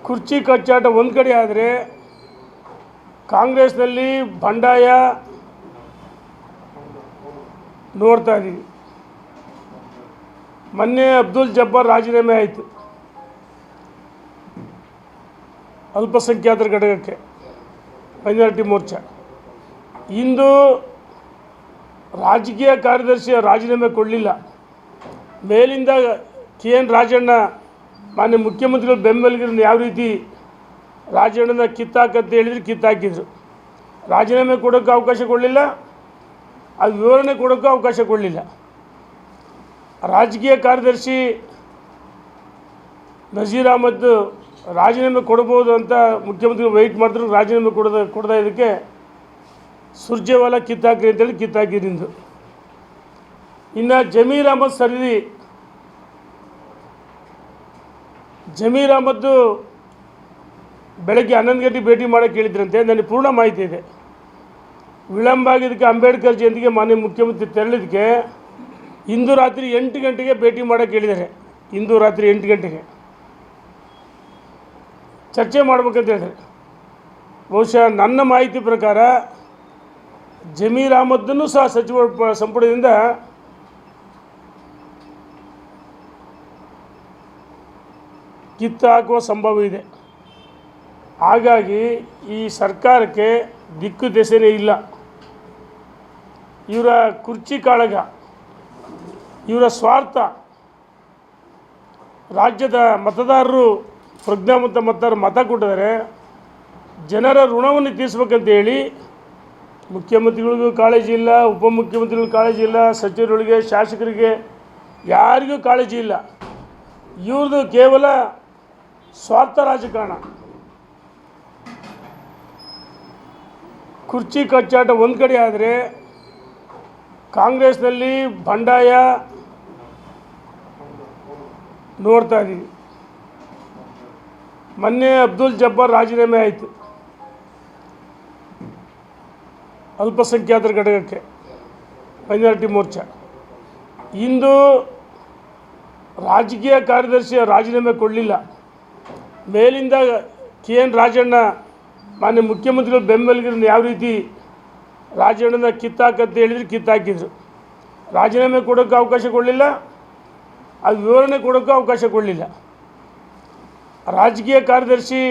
ಕುರ್ಚಿ ಕಚ್ಚಾಟ ಒಂದು ಕಡೆ ಆದರೆ ಕಾಂಗ್ರೆಸ್ನಲ್ಲಿ ಬಂಡಾಯ ನೋಡ್ತಾ ಇದ್ದೀವಿ. ಮೊನ್ನೆ ಅಬ್ದುಲ್ ಜಬ್ಬಾರ್ ರಾಜೀನಾಮೆ ಆಯಿತು ಅಲ್ಪಸಂಖ್ಯಾತರ ಘಟಕಕ್ಕೆ, ಮೈನಾರಿಟಿ ಮೋರ್ಚಾ. ಇಂದು ರಾಜಕೀಯ ಕಾರ್ಯದರ್ಶಿಯ ರಾಜೀನಾಮೆ ಕೊಡಲಿಲ್ಲ. ಮೇಲಿಂದ KN ರಾಜಣ್ಣ ಮಾನ್ಯ ಮುಖ್ಯಮಂತ್ರಿಗಳು ಬೆಂಬಲಿಗರನ್ನು ಯಾವ ರೀತಿ ರಾಜಣ್ಣನ ಕಿತ್ತಾಕಂತ ಹೇಳಿದ್ರು ಕಿತ್ತಾಕಿದ್ರು. ರಾಜೀನಾಮೆ ಕೊಡೋಕ್ಕೆ ಅವಕಾಶ ಕೊಡಲಿಲ್ಲ, ಅದು ವಿವರಣೆ ಕೊಡೋಕ್ಕೂ ಅವಕಾಶ ಕೊಡಲಿಲ್ಲ. ರಾಜಕೀಯ ಕಾರ್ಯದರ್ಶಿ ನಜೀರ್ ಅಹಮದ್ ರಾಜೀನಾಮೆ ಕೊಡ್ಬೋದು ಅಂತ ಮುಖ್ಯಮಂತ್ರಿಗಳು ವೆಯ್ಟ್ ಮಾಡಿದ್ರು. ರಾಜೀನಾಮೆ ಕೊಡದ ಇದಕ್ಕೆ ಸುರ್ಜೇವಾಲ ಕಿತ್ತಾಕ್ರಿ ಅಂತೇಳಿ ಕಿತ್ತಾಕಿರಿಂದು. ಇನ್ನು ಜಮೀರ್ ಅಹಮದ್ದು ಬೆಳಗ್ಗೆ 11 ಗಂಟೆಗೆ ಭೇಟಿ ಮಾಡೋಕ್ಕೆ ಹೇಳಿದ್ರಂತೆ. ನನಗೆ ಪೂರ್ಣ ಮಾಹಿತಿ ಇದೆ. ವಿಳಂಬ ಆಗಿದ್ದಕ್ಕೆ ಅಂಬೇಡ್ಕರ್ ಜಯಂತಿಗೆ ಮಾನ್ಯ ಮುಖ್ಯಮಂತ್ರಿ ತೆರಳಿದ್ದಕ್ಕೆ ಇಂದು ರಾತ್ರಿ 8 ಗಂಟೆಗೆ ಭೇಟಿ ಮಾಡೋಕ್ಕೆ ಹೇಳಿದ್ದಾರೆ. ಇಂದು ರಾತ್ರಿ 8 ಗಂಟೆಗೆ ಚರ್ಚೆ ಮಾಡ್ಬೇಕಂತ ಹೇಳಿದ್ದಾರೆ. ಬಹುಶಃ ನನ್ನ ಮಾಹಿತಿ ಪ್ರಕಾರ ಜಮೀರ್ ಅಹಮದನ್ನು ಸಹ ಸಚಿವ ಸಂಪುಟದಿಂದ ಕಿತ್ತು ಹಾಕುವ ಸಂಭವ ಇದೆ. ಹಾಗಾಗಿ ಈ ಸರ್ಕಾರಕ್ಕೆ ದಿಕ್ಕು ದೆಸೆನೇ ಇಲ್ಲ. ಇವರ ಕುರ್ಚಿ ಕಾಳಗ, ಇವರ ಸ್ವಾರ್ಥ, ರಾಜ್ಯದ ಮತದಾರರು ಪ್ರಜ್ಞಾವಂತ ಮತದಾರರು ಮತ ಕೊಟ್ಟಿದ್ದಾರೆ. ಜನರ ಋಣವನ್ನು ತೀರಿಸ್ಬೇಕಂತ ಹೇಳಿ ಮುಖ್ಯಮಂತ್ರಿಗಳಿಗೂ ಕಾಳಜಿ ಇಲ್ಲ, ಉಪಮುಖ್ಯಮಂತ್ರಿಗಳಿಗೂ ಕಾಳಜಿ ಇಲ್ಲ, ಸಚಿವರುಗಳಿಗೆ, ಶಾಸಕರಿಗೆ ಯಾರಿಗೂ ಕಾಳಜಿ ಇಲ್ಲ. ಇವ್ರದ್ದು ಕೇವಲ ಸ್ವಾರ್ಥ ರಾಜಕಾರಣ. ಕುರ್ಚಿ ಕಚ್ಚಾಟ ಒಂದು ಕಡೆ ಆದರೆ ಕಾಂಗ್ರೆಸ್ನಲ್ಲಿ ಬಂಡಾಯ ನೋಡ್ತಾ ಇದ್ದೀವಿ. ಮೊನ್ನೆ ಅಬ್ದುಲ್ ಜಬ್ಬಾರ್ ರಾಜೀನಾಮೆ ಆಯಿತು ಅಲ್ಪಸಂಖ್ಯಾತರ ಘಟಕಕ್ಕೆ, ಮೈನಾರಿಟಿ ಮೋರ್ಚಾ. ಇಂದು ರಾಜಕೀಯ ಕಾರ್ಯದರ್ಶಿಯ ರಾಜೀನಾಮೆ ಕೊಡಲಿಲ್ಲ. ಮೇಲಿಂದ KN ರಾಜಣ್ಣ ಮಾನ್ಯ ಮುಖ್ಯಮಂತ್ರಿಗಳು ಬೆಂಬಲಿಗರನ್ನು ಯಾವ ರೀತಿ ರಾಜಣ್ಣನ ಕಿತ್ತಾಕಂತ ಹೇಳಿದ್ರು ಕಿತ್ತಾಕಿದ್ರು. ರಾಜೀನಾಮೆ ಕೊಡೋಕ್ಕೆ ಅವಕಾಶ ಕೊಡಲಿಲ್ಲ, ಅದು ವಿವರಣೆ ಕೊಡೋಕ್ಕೂ ಅವಕಾಶ ಕೊಡಲಿಲ್ಲ. ರಾಜಕೀಯ ಕಾರ್ಯದರ್ಶಿ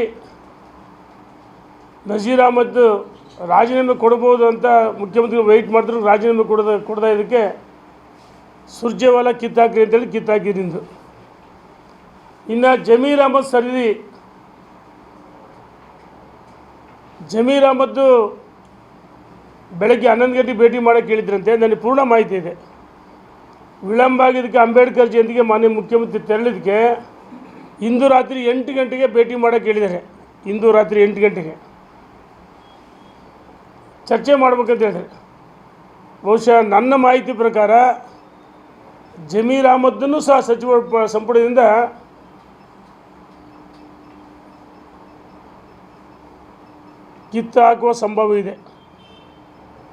ನಜೀರ್ ಅಹಮದ್ ರಾಜೀನಾಮೆ ಕೊಡ್ಬೋದು ಅಂತ ಮುಖ್ಯಮಂತ್ರಿಗಳು ವೆಯ್ಟ್ ಮಾಡಿದ್ರು. ರಾಜೀನಾಮೆ ಕೊಡದ ಇದಕ್ಕೆ ಸುರ್ಜೇವಾಲ ಕಿತ್ತಾಕ್ರಿ ಅಂತೇಳಿ ಕಿತ್ತಾಕಿರಿಂದು. ಇನ್ನು ಜಮೀರ್ ಅಹಮದ್ದು ಬೆಳಗ್ಗೆ 11 ಗಂಟೆಗೆ ಭೇಟಿ ಮಾಡೋಕ್ಕೆ ಹೇಳಿದ್ರಂತೆ. ನನಗೆ ಪೂರ್ಣ ಮಾಹಿತಿ ಇದೆ. ವಿಳಂಬ ಆಗಿದ್ದಕ್ಕೆ ಅಂಬೇಡ್ಕರ್ ಜಯಂತಿಗೆ ಮಾನ್ಯ ಮುಖ್ಯಮಂತ್ರಿ ತೆರಳಿದ್ದಕ್ಕೆ ಇಂದು ರಾತ್ರಿ 8 ಗಂಟೆಗೆ ಭೇಟಿ ಮಾಡೋಕ್ಕೆ ಹೇಳಿದ್ದಾರೆ. ಇಂದು ರಾತ್ರಿ 8 ಗಂಟೆಗೆ ಚರ್ಚೆ ಮಾಡ್ಬೇಕಂತ ಹೇಳಿದ್ದಾರೆ. ಬಹುಶಃ ನನ್ನ ಮಾಹಿತಿ ಪ್ರಕಾರ ಜಮೀರ್ ಅಹಮದನ್ನು ಸಹ ಸಚಿವ ಸಂಪುಟದಿಂದ ಕಿತ್ತು ಹಾಕುವ ಸಂಭವ ಇದೆ.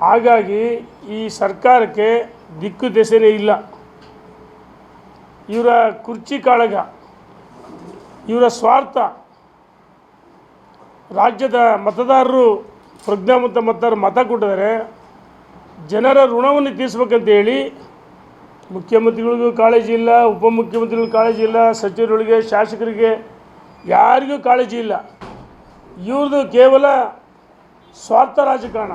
ಹಾಗಾಗಿ ಈ ಸರ್ಕಾರಕ್ಕೆ ದಿಕ್ಕು ದೆಸೆನೇ ಇಲ್ಲ. ಇವರ ಕುರ್ಚಿ ಕಾಳಗ, ಇವರ ಸ್ವಾರ್ಥ, ರಾಜ್ಯದ ಮತದಾರರು ಪ್ರಜ್ಞಾವಂತ ಮತದಾರರು ಮತ ಕೊಟ್ಟಿದ್ದಾರೆ. ಜನರ ಋಣವನ್ನು ತೀರಿಸ್ಬೇಕಂತ ಹೇಳಿ ಮುಖ್ಯಮಂತ್ರಿಗಳಿಗೂ ಕಾಳಜಿ ಇಲ್ಲ, ಉಪಮುಖ್ಯಮಂತ್ರಿಗಳಿಗೂ ಕಾಳಜಿ ಇಲ್ಲ, ಸಚಿವರುಗಳಿಗೆ, ಶಾಸಕರಿಗೆ ಯಾರಿಗೂ ಕಾಳಜಿ ಇಲ್ಲ. ಇವ್ರದ್ದು ಕೇವಲ ಸ್ವಾರ್ಥ ರಾಜಕಾರಣ.